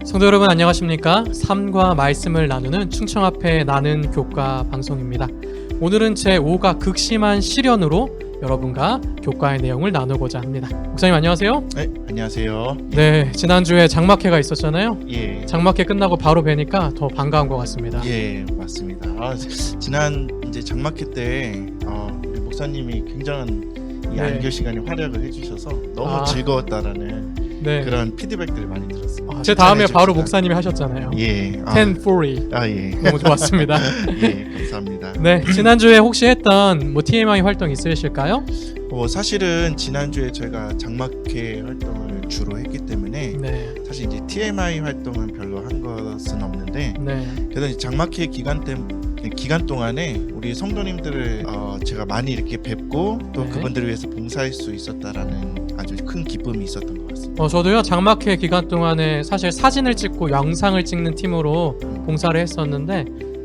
성도 여러분 안녕하십니까? 삶과 말씀을 나누는 충청앞에 나는 교과 방송입니다. 오늘은 제5가 극심한 시련으로 여러분과 교과의 내용을 나누고자 합니다. 목사님 안녕하세요. 네, 안녕하세요. 네, 지난주에 장막회가 있었잖아요. 예, 장막회 끝나고 바로 뵈니까 더 반가운 것 같습니다. 예, 맞습니다. 지난 이제 장막회 때 우리 목사님이 굉장한 이 네. 안교 시간에 활약을 해주셔서 너무 즐거웠다라는 네. 그런 피드백들을 많이 들었습니다. 제 다음에 바로 칭찬해 목사님이 하셨잖아요. 예, 1040 예, 너무 좋았습니다. 예, 감사합니다. 네, 지난주에 혹시 했던 TMI 활동 있으실까요? 사실은 지난주에 저희가 장막회 활동을 주로 했기 때문에 네, 사실 이제 TMI 활동은 별로 한 것은 없는데 네, 그래서 이제 장막회 기간 동안에 우리 성도님들을 제가 많이 이렇게 뵙고 또 네. 그분들을 위해서 봉사할 수 있었다라는 아주 큰 기쁨이 있었던 것 같습니다. 저도요 장막회 기간 동안에 사실 사진을 찍고 영상을 찍는 팀으로 봉사를 했었는데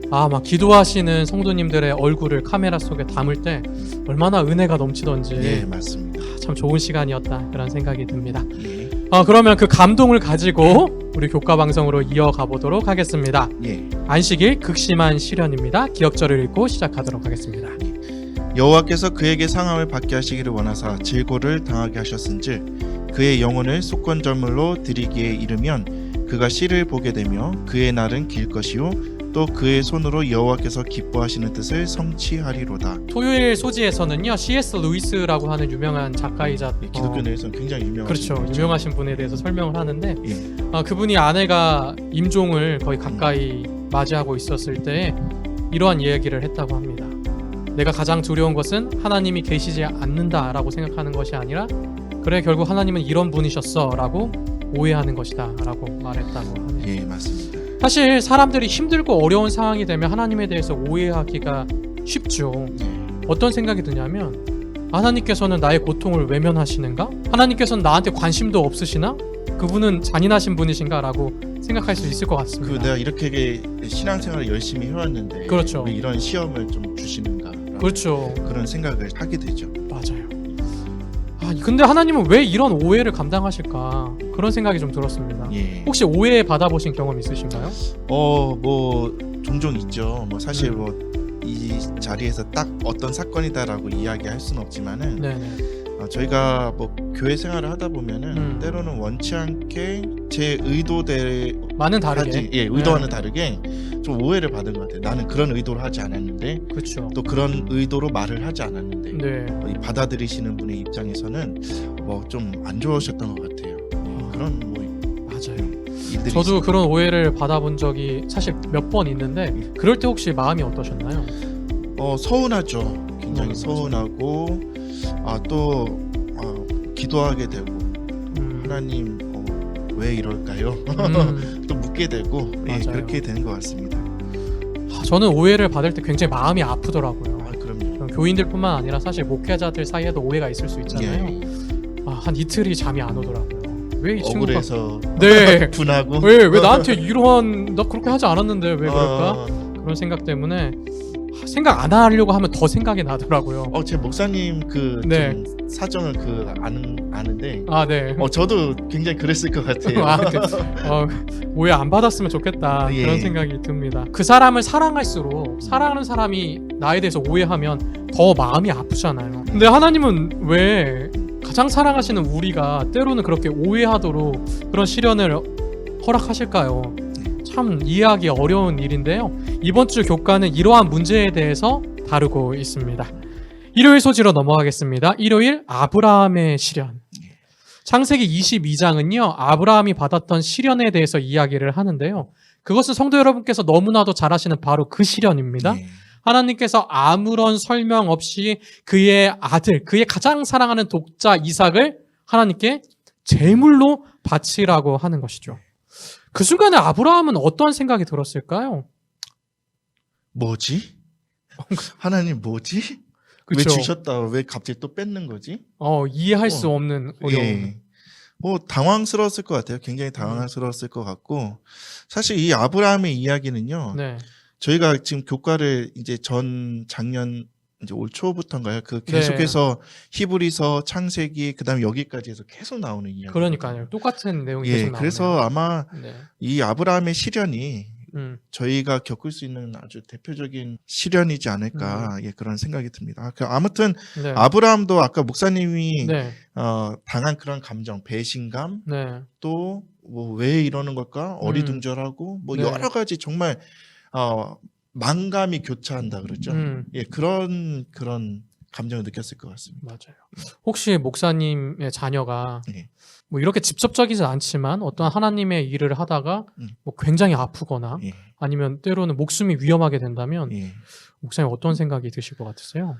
막 기도하시는 성도님들의 얼굴을 카메라 속에 담을 때 얼마나 은혜가 넘치던지 네, 맞습니다. 참 좋은 시간이었다 그런 생각이 듭니다. 예, 그러면 그 감동을 가지고 우리 교과 방송으로 이어가 보도록 하겠습니다. 예. 안식일 극심한 시련입니다. 기억절을 읽고 시작하도록 하겠습니다. 여호와께서 그에게 상함을 받게 하시기를 원하사 질고를 당하게 하셨은즉 그의 영혼을 속건제물로 드리기에 이르면 그가 씨를 보게 되며 그의 날은 길 것이요 또 그의 손으로 여호와께서 기뻐하시는 뜻을 성취하리로다. 토요일 소지에서는요 C.S. 루이스라고 하는 유명한 작가이자 기독교 내에서는 굉장히 유명하신 그렇죠 분이죠. 유명하신 분에 대해서 설명을 하는데 예, 그분이 아내가 임종을 거의 가까이 맞이하고 있었을 때 이러한 이야기를 했다고 합니다. 내가 가장 두려운 것은 하나님이 계시지 않는다라고 생각하는 것이 아니라 그래 결국 하나님은 이런 분이셨어 라고 오해하는 것이다 라고 말했다고 하네요. 예, 맞습니다. 사실 사람들이 힘들고 어려운 상황이 되면 하나님에 대해서 오해하기가 쉽죠. 어떤 생각이 드냐면 하나님께서는 나의 고통을 외면하시는가? 하나님께서는 나한테 관심도 없으시나? 그분은 잔인하신 분이신가? 라고 생각할 수 있을 것 같습니다. 내가 이렇게 신앙생활을 열심히 해왔는데 그렇죠. 왜 이런 시험을 좀 주시는가? 그렇죠. 그런 생각을 하게 되죠. 맞아요. 근데 하나님은 왜 이런 오해를 감당하실까? 그런 생각이 좀 들었습니다. 예. 혹시 오해 받아보신 경험 있으신가요? 뭐 종종 있죠. 뭐 사실 뭐 이 자리에서 딱 어떤 사건이다라고 이야기할 수는 없지만은 네네. 저희가 뭐 교회 생활을 하다 보면은 때로는 원치 않게 제 많은 다르게. 의도와는 다르게 좀 오해를 받은 것 같아요. 나는 그런 의도를 하지 않았는데 그렇죠. 또 그런 의도로 말을 하지 않았는데 네. 이 받아들이시는 분의 입장에서는 뭐 좀 안 좋으셨던 것 같아요. 그런 뭐 맞아요. 일들이 저도 있어요. 그런 오해를 받아본 적이 사실 몇 번 있는데 그럴 때 혹시 마음이 어떠셨나요? 서운하죠. 굉장히 맞아. 서운하고 또 기도하게 되고 하나님 왜 이럴까요? 또 묻게 되고 그렇게 되는 것 같습니다. 저는 오해를 받을 때 굉장히 마음이 아프더라고요. 그럼요. 교인들뿐만 아니라 사실 목회자들 사이에도 오해가 있을 수 있잖아요. 예. 한 이틀이 잠이 안 오더라고요. 왜 이 친구가 억울해서 네. 분하고 왜 나한테 나 그렇게 하지 않았는데 왜 그럴까? 어, 그런 생각 때문에 생각 안 하려고 하면 더 생각이 나더라고요. 제 목사님 네. 좀 사정을 아는데 네. 저도 굉장히 그랬을 것 같아요. 오해 안 받았으면 좋겠다 예. 그런 생각이 듭니다. 그 사람을 사랑할수록 사랑하는 사람이 나에 대해서 오해하면 더 마음이 아프잖아요. 근데 하나님은 왜 가장 사랑하시는 우리가 때로는 그렇게 오해하도록 그런 시련을 허락하실까요? 참 이해하기 어려운 일인데요. 이번 주 교과는 이러한 문제에 대해서 다루고 있습니다. 일요일 소지로 넘어가겠습니다. 일요일 아브라함의 시련. 창세기 22장은요. 아브라함이 받았던 시련에 대해서 이야기를 하는데요. 그것은 성도 여러분께서 너무나도 잘 아시는 바로 그 시련입니다. 예. 하나님께서 아무런 설명 없이 그의 아들, 그의 가장 사랑하는 독자 이삭을 하나님께 제물로 바치라고 하는 것이죠. 그 순간에 아브라함은 어떤 생각이 들었을까요? 뭐지? 하나님 뭐지? 그쵸? 왜 주셨다 왜 갑자기 또 뺏는 거지? 이해할 수 없는 어려움. 예. 당황스러웠을 것 같아요. 굉장히 당황스러웠을 것 같고 사실 이 아브라함의 이야기는요. 네. 저희가 지금 교과를 이제 작년 이제 올 초부터인가요? 그 네. 계속해서 히브리서, 창세기, 그다음에 여기까지 해서 계속 나오는 이야기. 그러니까요. 똑같은 내용이 예, 계속 나오네요. 그래서 아마 네. 이 아브라함의 시련이 저희가 겪을 수 있는 아주 대표적인 시련이지 않을까 예, 그런 생각이 듭니다. 아무튼 네. 아브라함도 아까 목사님이 네. 당한 그런 감정, 배신감, 네. 또 뭐 왜 이러는 걸까, 어리둥절하고 뭐 네. 여러 가지 정말 만감이 교차한다 그러죠. 예, 그런 감정을 느꼈을 것 같습니다. 맞아요. 혹시 목사님의 자녀가 예. 뭐 이렇게 직접적이지 않지만 어떤 하나님의 일을 하다가 뭐 굉장히 아프거나 예. 아니면 때로는 목숨이 위험하게 된다면 예. 목사님 어떤 생각이 드실 것 같으세요?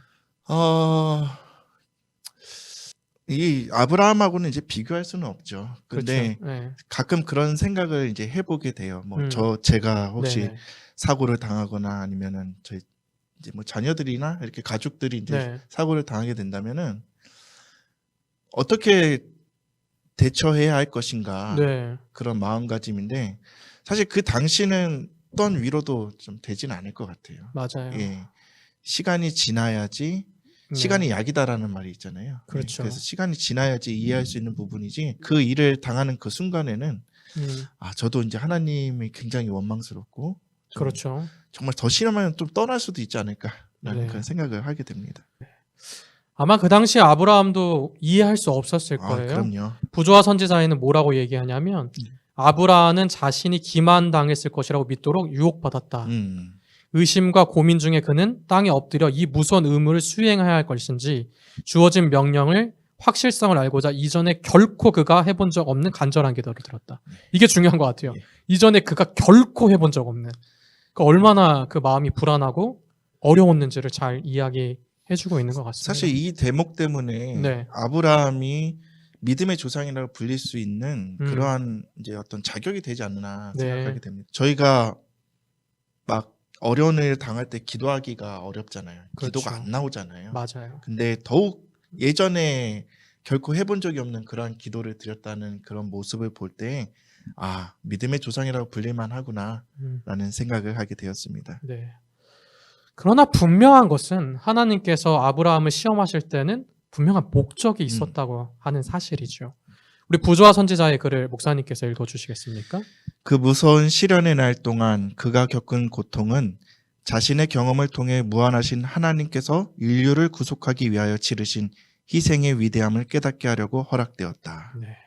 이 아브라함하고는 이제 비교할 수는 없죠. 근데 그렇죠. 네. 가끔 그런 생각을 이제 해보게 돼요. 뭐 제가 혹시 네네. 사고를 당하거나 아니면은 저희 이제 뭐 자녀들이나 이렇게 가족들이 이제 네. 사고를 당하게 된다면은 어떻게 대처해야 할 것인가, 네. 그런 마음가짐인데 사실 그 당시는 어떤 위로도 좀 되진 않을 것 같아요. 맞아요. 예, 시간이 지나야지. 네. 시간이 약이다라는 말이 있잖아요. 그렇죠. 그래서 시간이 지나야지 이해할 수 있는 부분이지, 그 일을 당하는 그 순간에는 저도 이제 하나님이 굉장히 원망스럽고 그렇죠. 정말 더 싫으면 좀 떠날 수도 있지 않을까라는 네. 그런 생각을 하게 됩니다. 아마 그 당시 아브라함도 이해할 수 없었을 거예요. 그럼요. 부조와 선지자에는 뭐라고 얘기하냐면 아브라함은 자신이 기만당했을 것이라고 믿도록 유혹받았다. 의심과 고민 중에 그는 땅에 엎드려 이 무서운 의무를 수행해야 할 것인지 주어진 명령을 확실성을 알고자 이전에 결코 그가 해본 적 없는 간절한 기도를 들었다. 이게 중요한 것 같아요. 예. 이전에 그가 결코 해본 적 없는. 그러니까 얼마나 그 마음이 불안하고 어려웠는지를 잘 이야기해주고 있는 것 같습니다. 사실 이 대목 때문에 네. 아브라함이 믿음의 조상이라고 불릴 수 있는 그러한 이제 어떤 자격이 되지 않나 네. 생각하게 됩니다. 저희가 막 어려운 일을 당할 때 기도하기가 어렵잖아요. 그렇죠. 기도가 안 나오잖아요. 맞아요. 근데 더욱 예전에 결코 해본 적이 없는 그러한 기도를 드렸다는 그런 모습을 볼 때 믿음의 조상이라고 불릴만 하구나라는 생각을 하게 되었습니다. 네. 그러나 분명한 것은 하나님께서 아브라함을 시험하실 때는 분명한 목적이 있었다고 하는 사실이죠. 우리 부조와 선지자의 글을 목사님께서 읽어주시겠습니까? 그 무서운 시련의 날 동안 그가 겪은 고통은 자신의 경험을 통해 무한하신 하나님께서 인류를 구속하기 위하여 치르신 희생의 위대함을 깨닫게 하려고 허락되었다. 네.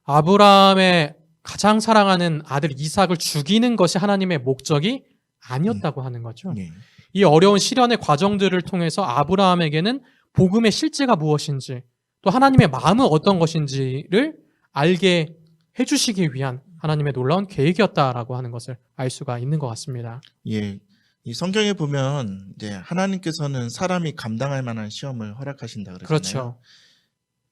아브라함의 가장 사랑하는 아들 이삭을 죽이는 것이 하나님의 목적이 아니었다고 하는 거죠. 예. 이 어려운 시련의 과정들을 통해서 아브라함에게는 복음의 실제가 무엇인지 또 하나님의 마음은 어떤 것인지를 알게 해주시기 위한 하나님의 놀라운 계획이었다라고 하는 것을 알 수가 있는 것 같습니다. 예. 이 성경에 보면 이제 하나님께서는 사람이 감당할 만한 시험을 허락하신다 그러잖아요. 그렇죠.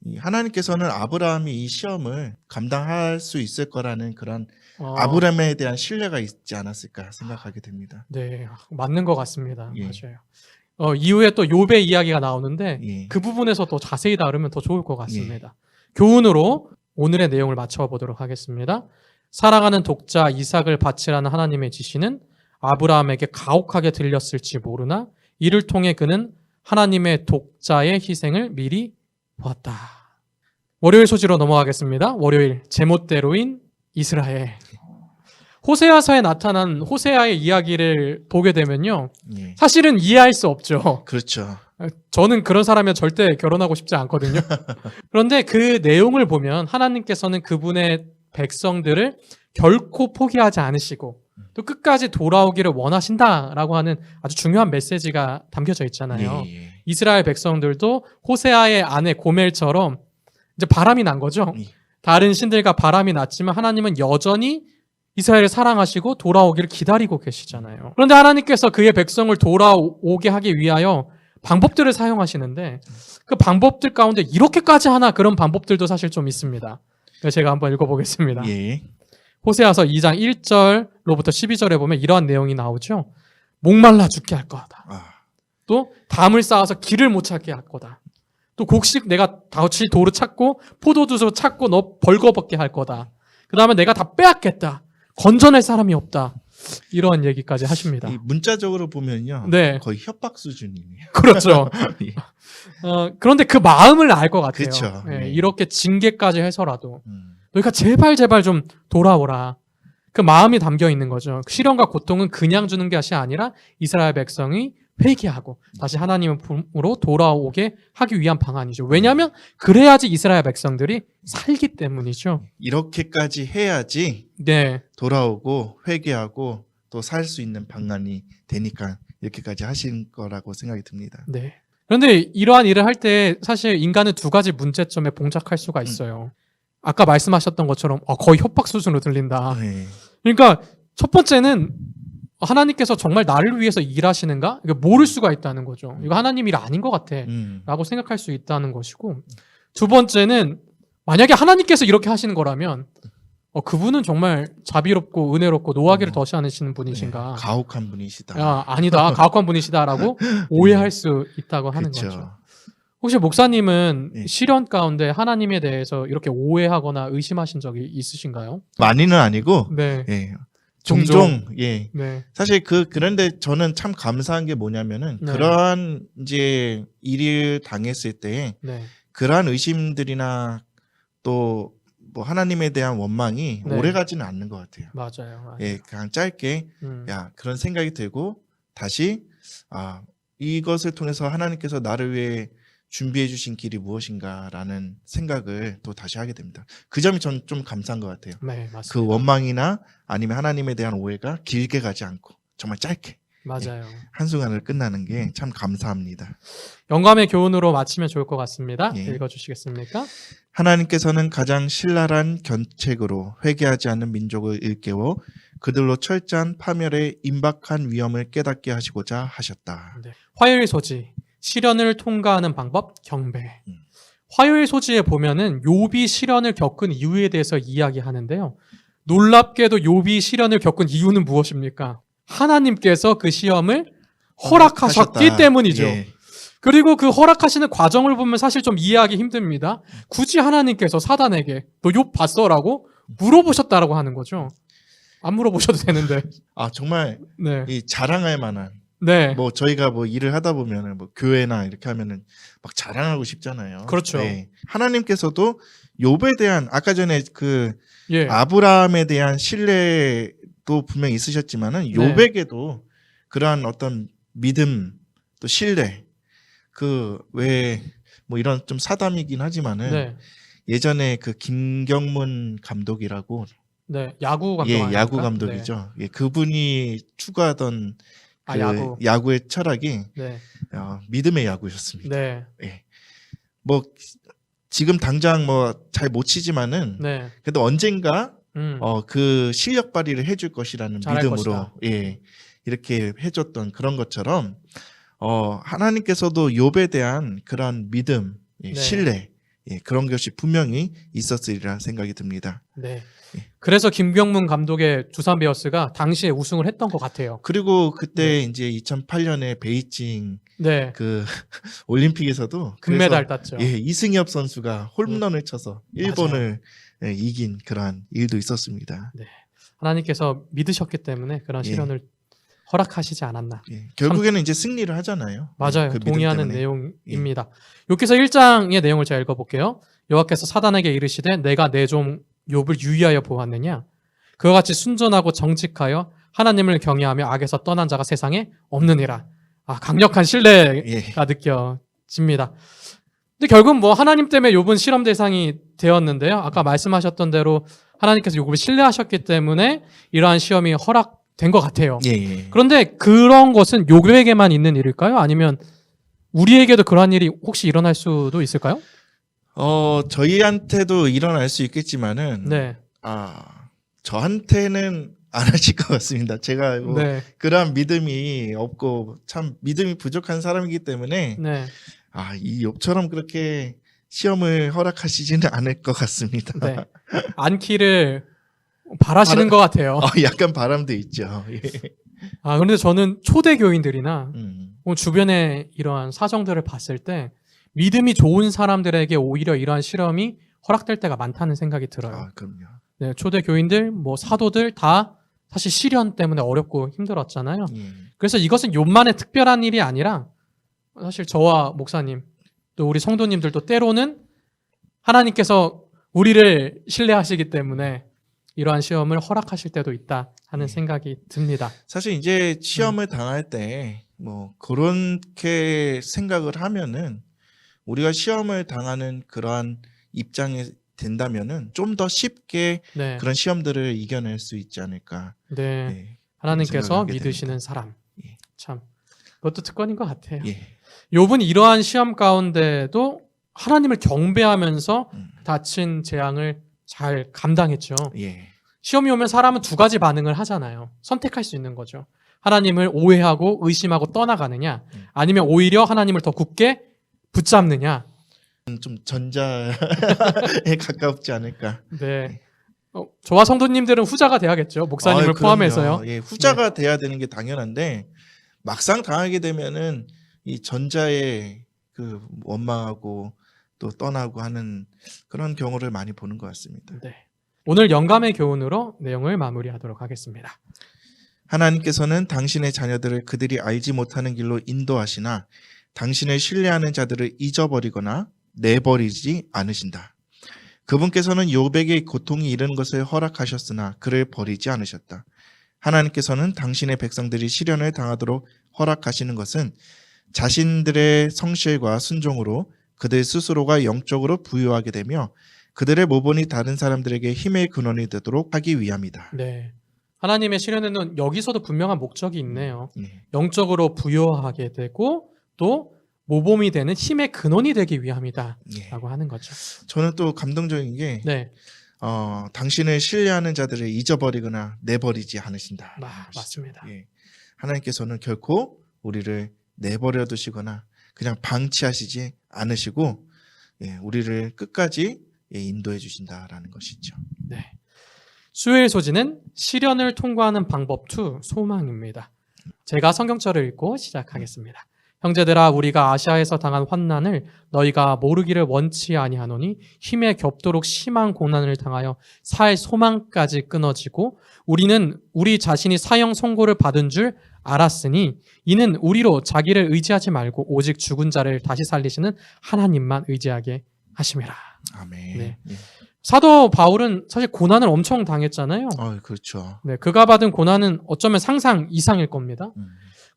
이 하나님께서는 아브라함이 이 시험을 감당할 수 있을 거라는 그런 아브라함에 대한 신뢰가 있지 않았을까 생각하게 됩니다. 네, 맞는 것 같습니다. 예. 맞아요. 이후에 또 욥의 이야기가 나오는데 예. 그 부분에서 더 자세히 다루면 더 좋을 것 같습니다. 교훈으로 오늘의 내용을 맞춰보도록 하겠습니다. 사랑하는 독자 이삭을 바치라는 하나님의 지시는 아브라함에게 가혹하게 들렸을지 모르나 이를 통해 그는 하나님의 독자의 희생을 미리 보았다. 월요일 소지로 넘어가겠습니다. 월요일 제멋대로인 이스라엘. 호세아서에 나타난 호세아의 이야기를 보게 되면요. 예. 사실은 이해할 수 없죠. 그렇죠. 저는 그런 사람이면 절대 결혼하고 싶지 않거든요. 그런데 그 내용을 보면 하나님께서는 그분의 백성들을 결코 포기하지 않으시고 또 끝까지 돌아오기를 원하신다라고 하는 아주 중요한 메시지가 담겨져 있잖아요. 예. 이스라엘 백성들도 호세아의 아내 고멜처럼 이제 바람이 난 거죠. 예. 다른 신들과 바람이 났지만 하나님은 여전히 이스라엘을 사랑하시고 돌아오기를 기다리고 계시잖아요. 그런데 하나님께서 그의 백성을 돌아오게 하기 위하여 방법들을 사용하시는데 그 방법들 가운데 이렇게까지 하나 그런 방법들도 사실 좀 있습니다. 그래서 제가 한번 읽어보겠습니다. 예. 호세아서 2장 1절로부터 12절에 보면 이러한 내용이 나오죠. 목말라 죽게 할 거다. 또 담을 쌓아서 길을 못 찾게 할 거다. 또 곡식 내가 다시 도로 찾고 포도주로 찾고 너 벌거벗게 할 거다. 그 다음에 내가 다 빼앗겠다. 건져낼 사람이 없다. 이런 얘기까지 하십니다. 이 문자적으로 보면요, 네. 거의 협박 수준이네요. 그렇죠. 예. 그런데 그 마음을 알 것 같아요. 그쵸. 예, 네. 이렇게 징계까지 해서라도 음. 너희가 제발 좀 돌아오라. 그 마음이 담겨 있는 거죠. 시련과 고통은 그냥 주는 것이 아니라 이스라엘 백성이 회개하고 다시 하나님의 품으로 돌아오게 하기 위한 방안이죠. 왜냐하면 그래야지 이스라엘 백성들이 살기 때문이죠. 이렇게까지 해야지 네, 돌아오고 회개하고 또 살 수 있는 방안이 되니까 이렇게까지 하신 거라고 생각이 듭니다. 네. 그런데 이러한 일을 할 때 사실 인간은 두 가지 문제점에 봉착할 수가 있어요. 아까 말씀하셨던 것처럼 거의 협박 수준으로 들린다. 네. 그러니까 첫 번째는 하나님께서 정말 나를 위해서 일하시는가? 이거 모를 수가 있다는 거죠. 이거 하나님 일 아닌 것 같아 라고 생각할 수 있다는 것이고, 두 번째는 만약에 하나님께서 이렇게 하시는 거라면 그분은 정말 자비롭고 은혜롭고 노하기를 더시 않으시는 분이신가? 네, 가혹한 분이시다. 아니다. 가혹한 분이시다라고 오해할 수 있다고 하는 그쵸. 거죠. 혹시 목사님은 네. 시련 가운데 하나님에 대해서 이렇게 오해하거나 의심하신 적이 있으신가요? 많이는 아니고 네. 예. 종종 예. 네. 사실 그런데 저는 참 감사한 게 뭐냐면은 네. 그러한 이제 일을 당했을 때 네. 그러한 의심들이나 또 뭐 하나님에 대한 원망이 네. 오래 가지는 않는 것 같아요. 맞아요. 예, 그냥 짧게 야 그런 생각이 들고 다시 이것을 통해서 하나님께서 나를 위해 준비해 주신 길이 무엇인가라는 생각을 또 다시 하게 됩니다. 그 점이 전 좀 감사한 것 같아요. 네, 맞습니다. 그 원망이나 아니면 하나님에 대한 오해가 길게 가지 않고 정말 짧게 맞아요. 한순간을 끝나는 게 참 감사합니다. 영감의 교훈으로 마치면 좋을 것 같습니다. 예. 읽어주시겠습니까? 하나님께서는 가장 신랄한 견책으로 회개하지 않는 민족을 일깨워 그들로 철저한 파멸의 임박한 위험을 깨닫게 하시고자 하셨다. 네. 화요일 소지, 시련을 통과하는 방법, 경배. 음. 화요일 소지에 보면은 욥이 시련을 겪은 이유에 대해서 이야기하는데요. 놀랍게도 욥이 시련을 겪은 이유는 무엇입니까? 하나님께서 그 시험을 허락하셨기 하셨다. 때문이죠. 예. 그리고 그 허락하시는 과정을 보면 사실 좀 이해하기 힘듭니다. 굳이 하나님께서 사단에게 너 욥 봤어라고 물어보셨다라고 하는 거죠. 안 물어보셔도 되는데. 정말 네. 이 자랑할 만한 네. 뭐 저희가 뭐 일을 하다 보면은 뭐 교회나 이렇게 하면은 막 자랑하고 싶잖아요. 그렇죠. 네. 하나님께서도 욥에 대한 아까 전에 그 예. 아브라함에 대한 신뢰도 분명히 있으셨지만은 네. 욥에게도 그러한 어떤 믿음 또 신뢰 그 왜 뭐 이런 좀 사담이긴 하지만은 네. 예전에 그 김경문 감독이라고 네. 야구 감독 예 아닙니까? 야구 감독이죠. 예 그분이 추구하던 그 야구. 야구의 철학이 네. 믿음의 야구였습니다. 네. 예. 뭐 지금 당장 뭐 잘 못 치지만은 네. 그래도 언젠가 그 실력 발휘를 해줄 것이라는 잘할 믿음으로 것이다. 예 이렇게 해줬던 그런 것처럼 하나님께서도 욥에 대한 그런 믿음, 네. 신뢰 그런 것이 분명히 있었으리라 생각이 듭니다. 네. 예. 그래서 김경문 감독의 두산 베어스가 당시에 우승을 했던 것 같아요. 그리고 그때 이제 2008년에 베이징 네. 그 올림픽에서도 금메달 땄죠. 예, 이승엽 선수가 홈런을 쳐서 일본을 이긴 그러한 일도 있었습니다. 하나님께서 믿으셨기 때문에 그런 예. 시련을 허락하시지 않았나. 예, 결국에는 이제 승리를 하잖아요. 맞아요. 그 믿음 동의하는 때문에. 내용입니다. 여기서 1장의 내용을 제가 읽어볼게요. 여호와께서 사단에게 이르시되 내가 내 종 욥을 유의하여 보았느냐? 그와 같이 순전하고 정직하여 하나님을 경외하며 악에서 떠난 자가 세상에 없느니라. 강력한 신뢰가 예. 느껴집니다. 근데 결국 뭐 하나님 때문에 욥은 실험 대상이 되었는데요. 아까 말씀하셨던 대로 하나님께서 욥을 신뢰하셨기 때문에 이러한 시험이 허락된 것 같아요. 예. 그런데 그런 것은 욥에게만 있는 일일까요? 아니면 우리에게도 그러한 일이 혹시 일어날 수도 있을까요? 저희한테도 일어날 수 있겠지만은 네. 저한테는 안 하실 것 같습니다. 제가 뭐 네. 그러한 믿음이 없고 참 믿음이 부족한 사람이기 때문에 네. 이 욥처럼 그렇게 시험을 허락하시지는 않을 것 같습니다. 네. 않기를 바라시는 것 같아요. 약간 바람도 있죠. 예. 그런데 저는 초대 교인들이나 음. 주변에 이러한 사정들을 봤을 때 믿음이 좋은 사람들에게 오히려 이러한 실험이 허락될 때가 많다는 생각이 들어요. 그럼요. 네, 초대 교인들, 뭐 사도들 다 사실 시련 때문에 어렵고 힘들었잖아요. 예. 그래서 이것은 욥만의 특별한 일이 아니라 사실 저와 목사님 또 우리 성도님들도 때로는 하나님께서 우리를 신뢰하시기 때문에 이러한 시험을 허락하실 때도 있다 하는 생각이 듭니다. 사실 이제 시험을 당할 때 뭐 그렇게 생각을 하면은 우리가 시험을 당하는 그러한 입장에 된다면은 좀 더 쉽게 네, 그런 시험들을 이겨낼 수 있지 않을까. 네. 네. 하나님께서 생각하게 믿으시는 됩니다. 사람. 예. 참 그것도 특권인 것 같아요. 예. 욥은 이러한 시험 가운데도 하나님을 경배하면서 음. 닥친 재앙을 잘 감당했죠. 예. 시험이 오면 사람은 두 가지 반응을 하잖아요. 선택할 수 있는 거죠. 하나님을 오해하고 의심하고 떠나가느냐, 아니면 오히려 하나님을 더 굳게 붙잡느냐. 좀 전자에 가깝지 않을까. 네. 저와 성도님들은 후자가 돼야겠죠. 목사님을 아유, 포함해서요. 그럼요. 예, 후자가 돼야 되는 게 당연한데 막상 당하게 되면은 이 전자에 그 원망하고 또 떠나고 하는 그런 경우를 많이 보는 것 같습니다. 네. 오늘 영감의 교훈으로 내용을 마무리하도록 하겠습니다. 하나님께서는 당신의 자녀들을 그들이 알지 못하는 길로 인도하시나 당신을 신뢰하는 자들을 잊어버리거나 내버리지 않으신다. 그분께서는 욥에게 고통이 이르는 것을 허락하셨으나 그를 버리지 않으셨다. 하나님께서는 당신의 백성들이 시련을 당하도록 허락하시는 것은 자신들의 성실과 순종으로 그들 스스로가 영적으로 부유하게 되며 그들의 모본이 다른 사람들에게 힘의 근원이 되도록 하기 위함이다. 네. 하나님의 시련에는 여기서도 분명한 목적이 있네요. 예. 영적으로 부여하게 되고 또 모범이 되는 힘의 근원이 되기 위함이다 예. 라고 하는 거죠. 저는 또 감동적인 게 네, 당신을 신뢰하는 자들을 잊어버리거나 내버리지 않으신다. 맞습니다. 예. 하나님께서는 결코 우리를 내버려 두시거나 그냥 방치하시지 않으시고 우리를 끝까지 인도해 주신다라는 것이죠. 네. 수요일 소지는 시련을 통과하는 방법 2 소망입니다. 제가 성경절을 읽고 시작하겠습니다. 형제들아 우리가 아시아에서 당한 환난을 너희가 모르기를 원치 아니하노니 힘에 겹도록 심한 고난을 당하여 살 소망까지 끊어지고 우리는 우리 자신이 사형 선고를 받은 줄 알았으니 이는 우리로 자기를 의지하지 말고 오직 죽은 자를 다시 살리시는 하나님만 의지하게 하심이라. 아멘. 네. 예. 사도 바울은 사실 고난을 엄청 당했잖아요. 그렇죠. 네, 그가 받은 고난은 어쩌면 상상 이상일 겁니다. 음.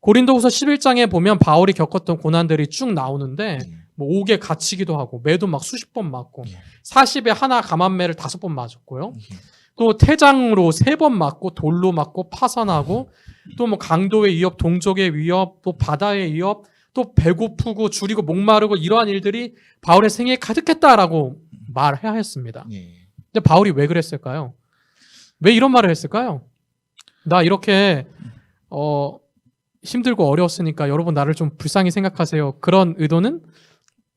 고린도후서 11장에 보면 바울이 겪었던 고난들이 쭉 나오는데 예. 뭐 옥에 갇히기도 하고 매도 막 수십 번 맞고 예. 40에 하나 감한매를 5번 맞았고요. 예. 또 태장으로 3번 맞고 돌로 맞고 파선하고 또 뭐 강도의 위협, 동족의 위협, 또 바다의 위협, 또 배고프고 줄이고 목마르고 이러한 일들이 바울의 생애에 가득했다라고 말해야 했습니다. 예. 근데 바울이 왜 그랬을까요? 왜 이런 말을 했을까요? 나 이렇게 힘들고 어려웠으니까 여러분 나를 좀 불쌍히 생각하세요. 그런 의도는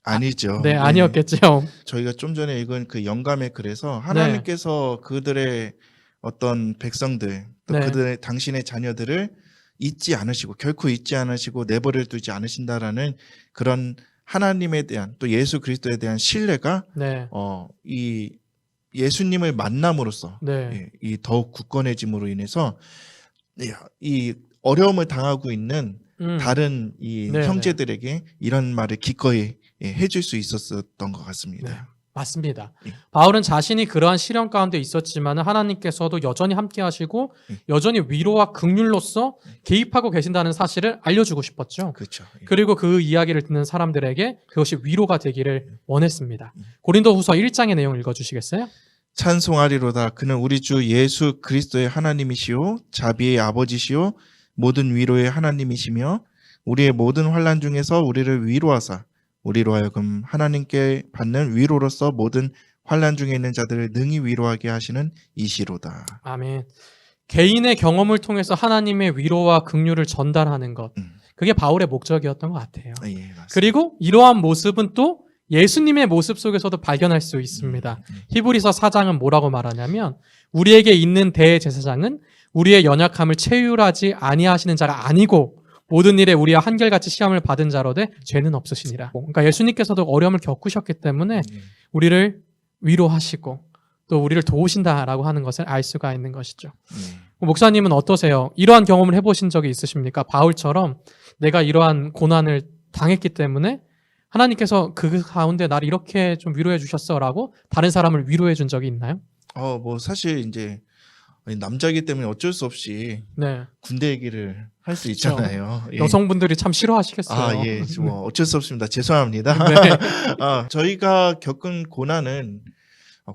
아니죠. 네, 예. 아니었겠죠. 저희가 좀 전에 읽은 그 영감의 글에서 하나님께서 그들의 어떤 백성들 또 네. 그들의 당신의 자녀들을 잊지 않으시고 결코 잊지 않으시고 내버려 두지 않으신다라는 그런 하나님에 대한 또 예수 그리스도에 대한 신뢰가 네. 이 예수님을 만남으로써 네. 이 더욱 굳건해짐으로 인해서 이 어려움을 당하고 있는 다른 이 네, 형제들에게 이런 말을 기꺼이 해줄 수 있었던 것 같습니다. 네. 맞습니다. 예. 바울은 자신이 그러한 시련 가운데 있었지만 하나님께서도 여전히 함께 하시고 여전히 위로와 긍휼로서 개입하고 계신다는 사실을 알려주고 싶었죠. 그렇죠. 예. 그리고 그 이야기를 듣는 사람들에게 그것이 위로가 되기를 원했습니다. 고린도후서 1장의 내용을 읽어주시겠어요? 찬송하리로다. 그는 우리 주 예수 그리스도의 하나님이시요 자비의 아버지시요 모든 위로의 하나님이시며 우리의 모든 환난 중에서 우리를 위로하사 우리로 하여금 하나님께 받는 위로로서 모든 환난 중에 있는 자들을 능히 위로하게 하시는 이시로다. 아멘. 개인의 경험을 통해서 하나님의 위로와 긍휼을 전달하는 것. 그게 바울의 목적이었던 것 같아요. 예, 맞습니다. 그리고 이러한 모습은 또 예수님의 모습 속에서도 발견할 수 있습니다. 히브리서 4장은 뭐라고 말하냐면 우리에게 있는 대제사장은 우리의 연약함을 체휼하지 아니하시는 자가 아니고 모든 일에 우리와 한결같이 시험을 받은 자로되 죄는 없으시니라. 그러니까 예수님께서도 어려움을 겪으셨기 때문에 우리를 위로하시고 또 우리를 도우신다라고 하는 것을 알 수가 있는 것이죠. 목사님은 어떠세요? 이러한 경험을 해보신 적이 있으십니까? 바울처럼 내가 이러한 고난을 당했기 때문에 하나님께서 그 가운데 나를 이렇게 좀 위로해 주셨어라고 다른 사람을 위로해 준 적이 있나요? 뭐 사실 이제 남자이기 때문에 어쩔 수 없이 네. 군대 얘기를 할 수 그렇죠. 있잖아요. 예. 여성분들이 참 싫어하시겠어요. 예, 뭐 어쩔 수 없습니다. 죄송합니다. 네. 저희가 겪은 고난은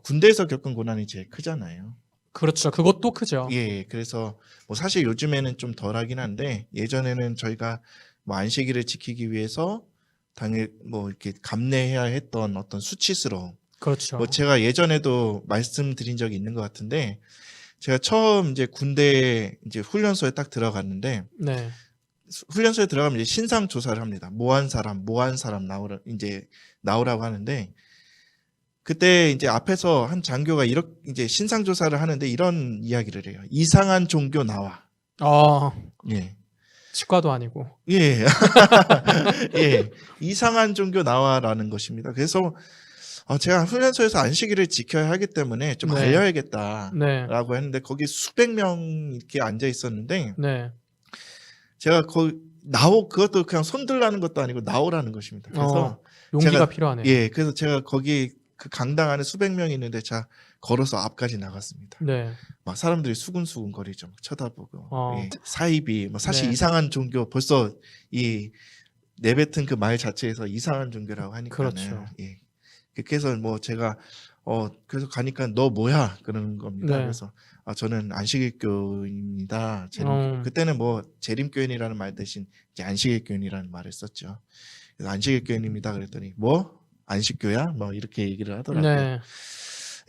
군대에서 겪은 고난이 제일 크잖아요. 그렇죠. 그것도 크죠. 예, 그래서 뭐 사실 요즘에는 좀 덜하긴 한데 예전에는 저희가 뭐 안식일을 지키기 위해서 당일 뭐 이렇게 감내해야 했던 어떤 수치스러움. 그렇죠. 뭐 제가 예전에도 말씀드린 적이 있는 것 같은데 제가 처음 이제 군대 이제 훈련소에 딱 들어갔는데 네. 훈련소에 들어가면 이제 신상 조사를 합니다. 뭐 한 사람 나오라고 하는데 그때 이제 앞에서 한 장교가 이렇게 이제 신상 조사를 하는데 이런 이야기를 해요. 이상한 종교 나와. 예. 치과도 아니고. 예. 예. 이상한 종교 나와라는 것입니다. 그래서 제가 훈련소에서 안식일을 지켜야 하기 때문에 좀 네. 알려야겠다라고 네. 했는데 거기 수백 명 이렇게 앉아 있었는데 네. 제가 거기 그것도 그냥 손들라는 것도 아니고 나오라는 것입니다. 그래서 용기가 제가- 필요하네요. 예, 그래서 제가 거기 그 강당 안에 수백 명이 있는데 제가 걸어서 앞까지 나갔습니다. 네. 막 사람들이 수근수근 거리죠. 막 쳐다보고. 어. 예. 사이비 뭐 사실 네. 이상한 종교 벌써 이 내뱉은 그 말 자체에서 이상한 종교라고 하니까는 그렇죠. 예. 그렇게 해서 뭐 제가 그래서 가니까 너 뭐야 그러는 겁니다. 네. 그래서 저는 안식일교인입니다. 그때는 뭐 재림교인이라는 말 대신 이제 안식일교인이라는 말을 썼죠. 그래서 안식일교인입니다. 그랬더니 뭐 안식교야? 뭐 이렇게 얘기를 하더라고요. 네.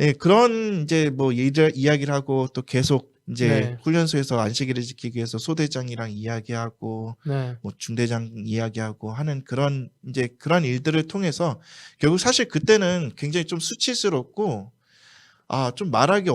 예, 그런 이제 뭐 이야기를 하고 또 계속 이제 네. 훈련소에서 안식일을 지키기 위해서 소대장이랑 이야기하고 네. 뭐 중대장 이야기하고 하는 그런 이제 그런 일들을 통해서 결국 사실 그때는 굉장히 좀 수치스럽고 좀 말하기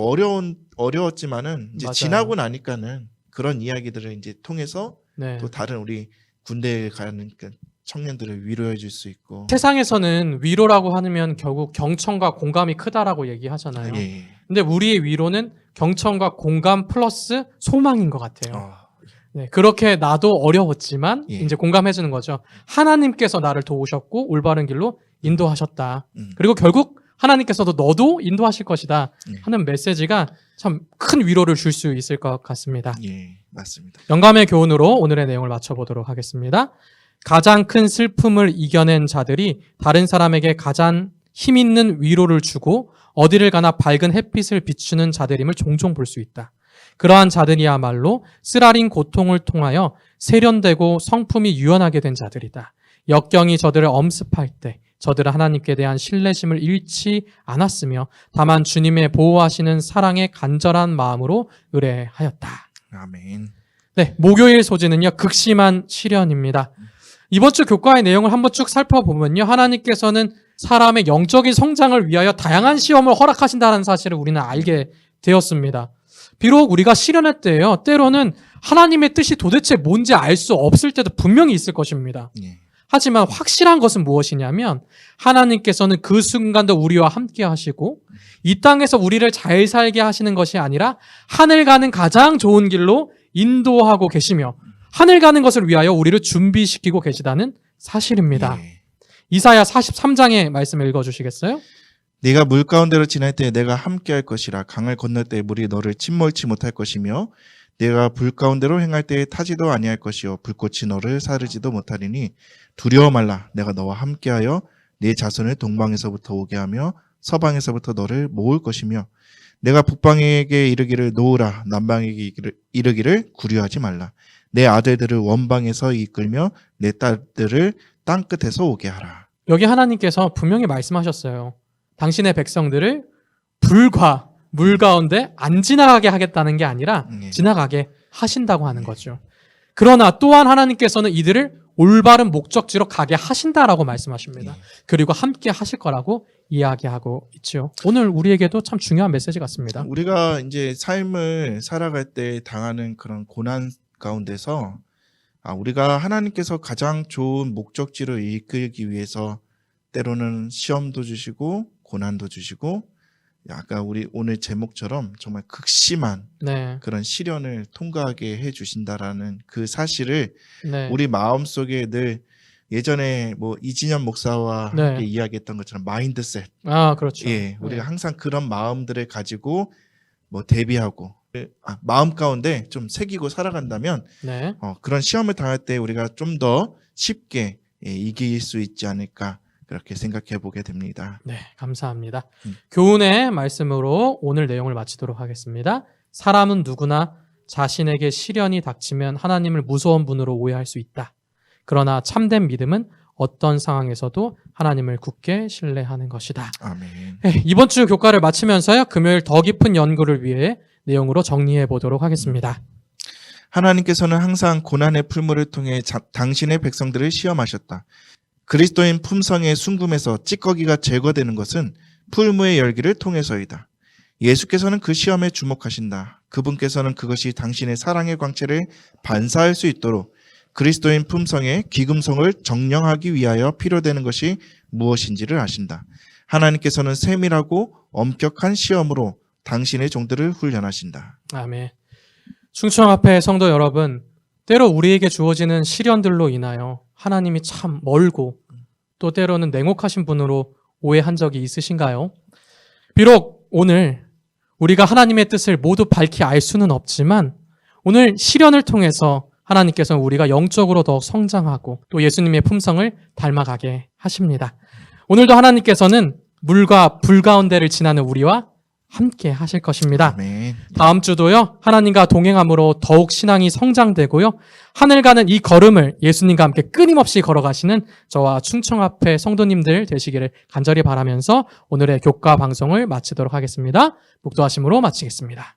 어려웠지만은 이제 맞아요. 지나고 나니까는 그런 이야기들을 이제 통해서 네. 또 다른 우리 군대에 가는 그 청년들을 위로해 줄 수 있고 세상에서는 위로라고 하면 결국 경청과 공감이 크다라고 얘기하잖아요. 예. 근데 우리의 위로는 경청과 공감 플러스 소망인 것 같아요. 아, 네, 그렇게 나도 어려웠지만 예. 이제 공감해 주는 거죠. 하나님께서 나를 도우셨고 올바른 길로 인도하셨다. 음. 그리고 결국 하나님께서도 너도 인도하실 것이다 하는 메시지가 참 큰 위로를 줄 수 있을 것 같습니다. 예, 맞습니다. 영감의 교훈으로 오늘의 내용을 마쳐보도록 하겠습니다. 가장 큰 슬픔을 이겨낸 자들이 다른 사람에게 가장 힘 있는 위로를 주고 어디를 가나 밝은 햇빛을 비추는 자들임을 종종 볼 수 있다. 그러한 자들이야말로 쓰라린 고통을 통하여 세련되고 성품이 유연하게 된 자들이다. 역경이 저들을 엄습할 때 저들은 하나님께 대한 신뢰심을 잃지 않았으며 다만 주님의 보호하시는 사랑에 간절한 마음으로 의뢰하였다. 아멘. 네, 목요일 소지는요, 극심한 시련입니다. 이번 주 교과의 내용을 한번 쭉 살펴보면요, 하나님께서는 사람의 영적인 성장을 위하여 다양한 시험을 허락하신다는 사실을 우리는 알게 되었습니다. 비록 우리가 시련할 때요, 때로는 하나님의 뜻이 도대체 뭔지 알 수 없을 때도 분명히 있을 것입니다. 예. 하지만 확실한 것은 무엇이냐면 하나님께서는 그 순간도 우리와 함께 하시고 이 땅에서 우리를 잘 살게 하시는 것이 아니라 하늘 가는 가장 좋은 길로 인도하고 계시며 하늘 가는 것을 위하여 우리를 준비시키고 계시다는 사실입니다. 예. 이사야 43장의 말씀을 읽어주시겠어요? 네가 물 가운데로 지날 때 내가 함께할 것이라. 강을 건널 때 물이 너를 침몰치 못할 것이며 내가 불 가운데로 행할 때에 타지도 아니할 것이요 불꽃이 너를 사르지도 못하리니 두려워 말라. 내가 너와 함께하여 네 자손을 동방에서부터 오게 하며 서방에서부터 너를 모을 것이며 내가 북방에게 이르기를 놓으라. 남방에게 이르기를 구려하지 말라. 내 아들들을 원방에서 이끌며 내 딸들을 땅끝에서 오게 하라. 여기 하나님께서 분명히 말씀하셨어요. 당신의 백성들을 불과 물 가운데 안 지나가게 하겠다는 게 아니라 예. 지나가게 하신다고 하는 거죠. 그러나 또한 하나님께서는 이들을 올바른 목적지로 가게 하신다라고 말씀하십니다. 예. 그리고 함께 하실 거라고 이야기하고 있죠. 오늘 우리에게도 참 중요한 메시지 같습니다. 우리가 이제 삶을 살아갈 때 당하는 그런 고난 가운데서 우리가 하나님께서 가장 좋은 목적지로 이끌기 위해서 때로는 시험도 주시고 고난도 주시고 아까 우리 오늘 제목처럼 정말 극심한 네. 그런 시련을 통과하게 해주신다라는 그 사실을 네. 우리 마음속에 늘 예전에 뭐 이진현 목사와 네. 함께 이야기했던 것처럼 마인드셋, 아, 그렇죠. 예, 우리가 네. 항상 그런 마음들을 가지고 뭐 대비하고 마음 가운데 좀 새기고 살아간다면 네. 그런 시험을 당할 때 우리가 좀 더 쉽게 이길 수 있지 않을까 그렇게 생각해 보게 됩니다. 네, 감사합니다. 음. 교훈의 말씀으로 오늘 내용을 마치도록 하겠습니다. 사람은 누구나 자신에게 시련이 닥치면 하나님을 무서운 분으로 오해할 수 있다. 그러나 참된 믿음은 어떤 상황에서도 하나님을 굳게 신뢰하는 것이다. 아멘. 네, 이번 주 교과를 마치면서요, 금요일 더 깊은 연구를 위해 내용으로 정리해 보도록 하겠습니다. 하나님께서는 항상 고난의 풀무를 통해 당신의 백성들을 시험하셨다. 그리스도인 품성의 순금에서 찌꺼기가 제거되는 것은 풀무의 열기를 통해서이다. 예수께서는 그 시험에 주목하신다. 그분께서는 그것이 당신의 사랑의 광채를 반사할 수 있도록 그리스도인 품성의 귀금성을 정령하기 위하여 필요되는 것이 무엇인지를 아신다. 하나님께서는 세밀하고 엄격한 시험으로 당신의 종들을 훈련하신다. 아멘. 충청 앞에 성도 여러분, 때로 우리에게 주어지는 시련들로 인하여 하나님이 참 멀고 또 때로는 냉혹하신 분으로 오해한 적이 있으신가요? 비록 오늘 우리가 하나님의 뜻을 모두 밝히 알 수는 없지만 오늘 시련을 통해서 하나님께서는 우리가 영적으로 더욱 성장하고 또 예수님의 품성을 닮아가게 하십니다. 오늘도 하나님께서는 물과 불 가운데를 지나는 우리와 함께 하실 것입니다. 아멘. 다음 주도요, 하나님과 동행함으로 더욱 신앙이 성장되고요, 하늘 가는 이 걸음을 예수님과 함께 끊임없이 걸어가시는 저와 충청 앞에 성도님들 되시기를 간절히 바라면서 오늘의 교과 방송을 마치도록 하겠습니다. 묵도하심으로 마치겠습니다.